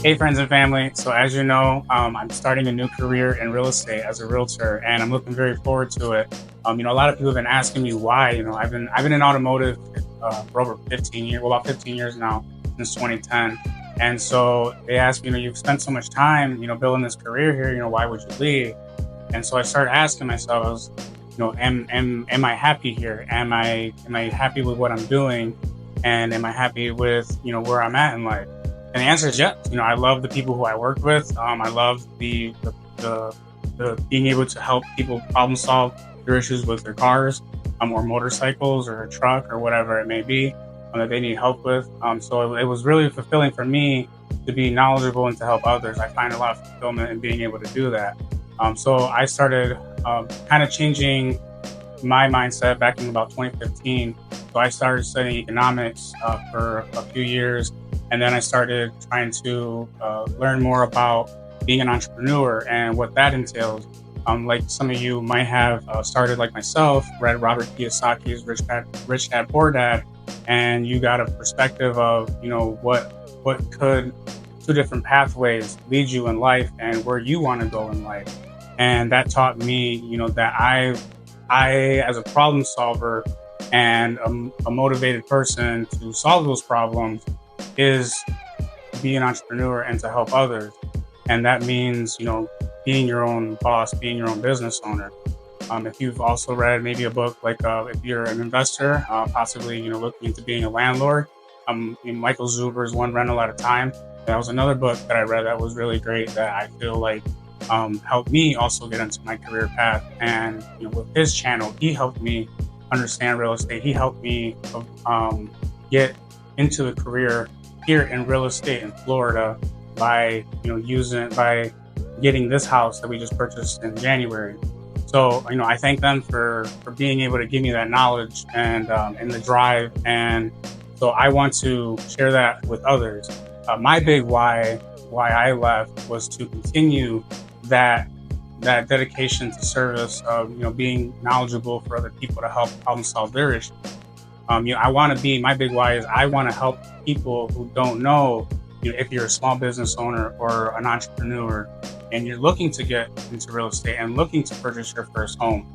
Hey, friends and family. So, as you know, I'm starting a new career in real estate as a realtor, and I'm looking very forward to it. A lot of people have been asking me why. I've been in automotive for over 15 years, well, about 15 years now, since 2010. And so they asked me, you've spent so much time, building this career here. Why would you leave? And so I started asking myself, am I happy here? Am I happy with what I'm doing? And am I happy with where I'm at in life? And the answer is yes. I love the people who I work with. I love the being able to help people problem solve their issues with their cars, or motorcycles, or a truck, or whatever it may be that they need help with. So it was really fulfilling for me to be knowledgeable and to help others. I find a lot of fulfillment in being able to do that. So I started kind of changing my mindset back in about 2015. So I started studying economics for a few years, and then I started trying to learn more about being an entrepreneur and what that entails. Like some of you might have started, like myself, read Robert Kiyosaki's Rich Dad Poor Dad, and you got a perspective of what could two different pathways lead you in life and where you want to go in life. And that taught me, that I as a problem solver and a motivated person to solve those problems is to be an entrepreneur and to help others. And that means, being your own boss, being your own business owner. If you've also read maybe a book like if you're an investor, possibly, looking into being a landlord, Michael Zuber's One Rental at a Time. That was another book that I read that was really great that I feel like helped me also get into my career path. And with his channel, he helped me understand real estate. He helped me get into the career here in real estate in Florida by by getting this house that we just purchased in January. So I thank them for being able to give me that knowledge and the drive. And so I want to share that with others. My big why I left was to continue that dedication to service of being knowledgeable for other people to help problem solve their issues. I want to be, my big why is I want to help people who don't know, if you're a small business owner or an entrepreneur and you're looking to get into real estate and looking to purchase your first home,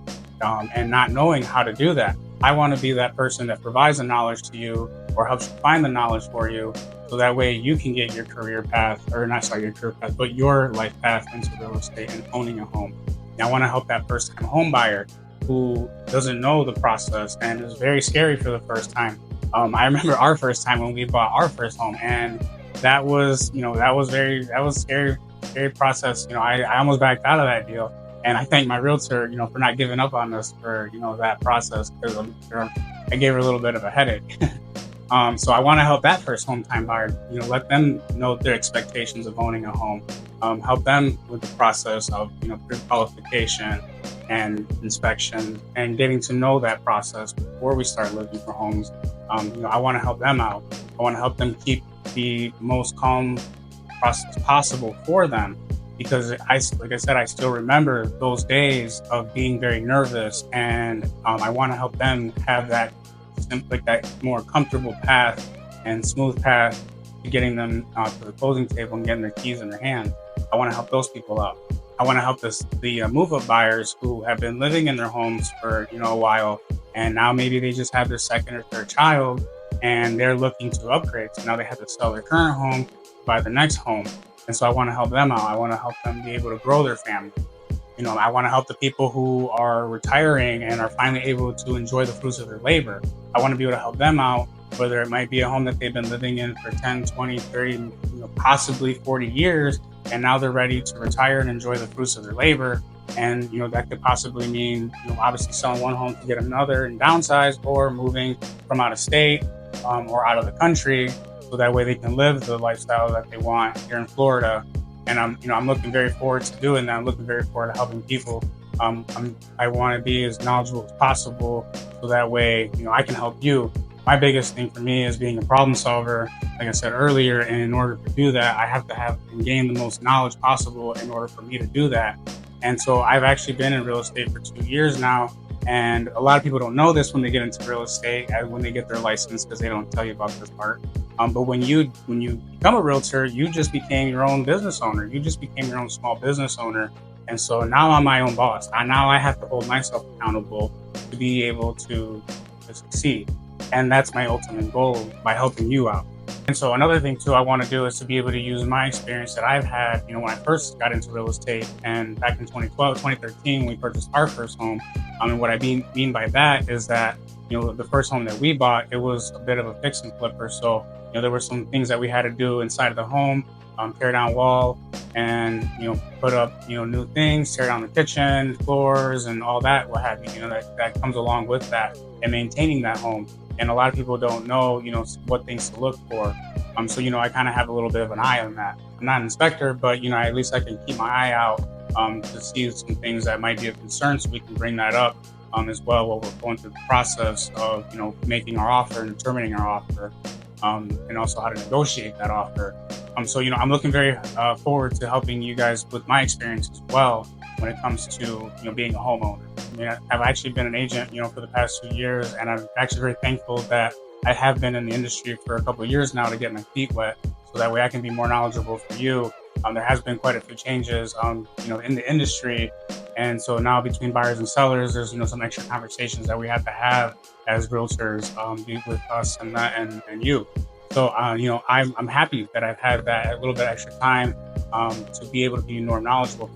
and not knowing how to do that. I want to be that person that provides the knowledge to you or helps you find the knowledge for you, so that way you can get your career path, or not sorry, your career path, but your life path into real estate and owning a home. And I want to help that first time home buyer who doesn't know the process and is very scary for the first time. I remember our first time when we bought our first home, and that was scary process. I almost backed out of that deal. And I thank my realtor, for not giving up on us for, that process, because I'm sure I gave her a little bit of a headache. So I want to help that first home time buyer, let them know their expectations of owning a home, help them with the process of, pre-qualification and inspection and getting to know that process before we start looking for homes. I want to help them out. I want to help them keep the most calm process possible for them, because like I said, I still remember those days of being very nervous, and I want to help them have that more comfortable path and smooth path to getting them to the closing table and getting their keys in their hand. I want to help those people out. I want to help the move-up buyers who have been living in their homes for a while, and now maybe they just have their second or third child, and they're looking to upgrade. So now they have to sell their current home, buy the next home. And so I want to help them out. I want to help them be able to grow their family. I want to help the people who are retiring and are finally able to enjoy the fruits of their labor. I want to be able to help them out, whether it might be a home that they've been living in for 10, 20, 30, possibly 40 years, and now they're ready to retire and enjoy the fruits of their labor. And, that could possibly mean, obviously selling one home to get another and downsize, or moving from out of state or out of the country, so that way they can live the lifestyle that they want here in Florida. And I'm looking very forward to doing that. I'm looking very forward to helping people. I want to be as knowledgeable as possible, so that way, I can help you. My biggest thing for me is being a problem solver, like I said earlier. And in order to do that, I have to have and gain the most knowledge possible in order for me to do that. And so I've actually been in real estate for 2 years now. And a lot of people don't know this when they get into real estate, when they get their license, because they don't tell you about this part. But when you become a realtor, you just became your own business owner. You just became your own small business owner. And so now I'm my own boss. Now I have to hold myself accountable to be able to succeed. And that's my ultimate goal by helping you out. And so another thing too I want to do is to be able to use my experience that I've had, when I first got into real estate, and back in 2012, 2013, we purchased our first home. And what I mean by that is that, the first home that we bought, it was a bit of a fix and flipper. So, there were some things that we had to do inside of the home, tear down wall and, put up, new things, tear down the kitchen, floors and all that, what have you, that comes along with that and maintaining that home. And a lot of people don't know, what things to look for. So, I kind of have a little bit of an eye on that. I'm not an inspector, but, at least I can keep my eye out to see some things that might be of concern, so we can bring that up as well while we're going through the process of, making our offer and determining our offer, and also how to negotiate that offer. So, I'm looking very forward to helping you guys with my experience as well when it comes to, being a homeowner. I've actually been an agent, for the past 2 years, and I'm actually very thankful that I have been in the industry for a couple of years now to get my feet wet, so that way I can be more knowledgeable for you. There has been quite a few changes, in the industry, and so now between buyers and sellers, there's some extra conversations that we have to have as realtors, with us and you. So I'm happy that I've had that a little bit extra time to be able to be more knowledgeable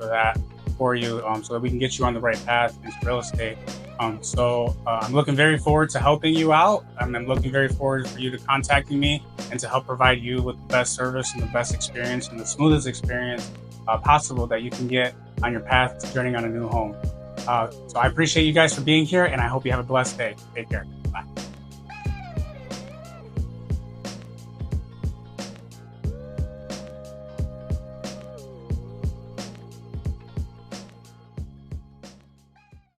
for you, so that we can get you on the right path into real estate. So I'm looking very forward to helping you out. I'm looking very forward for you to contacting me and to help provide you with the best service and the best experience and the smoothest experience possible that you can get on your path to journeying on a new home. So I appreciate you guys for being here, and I hope you have a blessed day. Take care.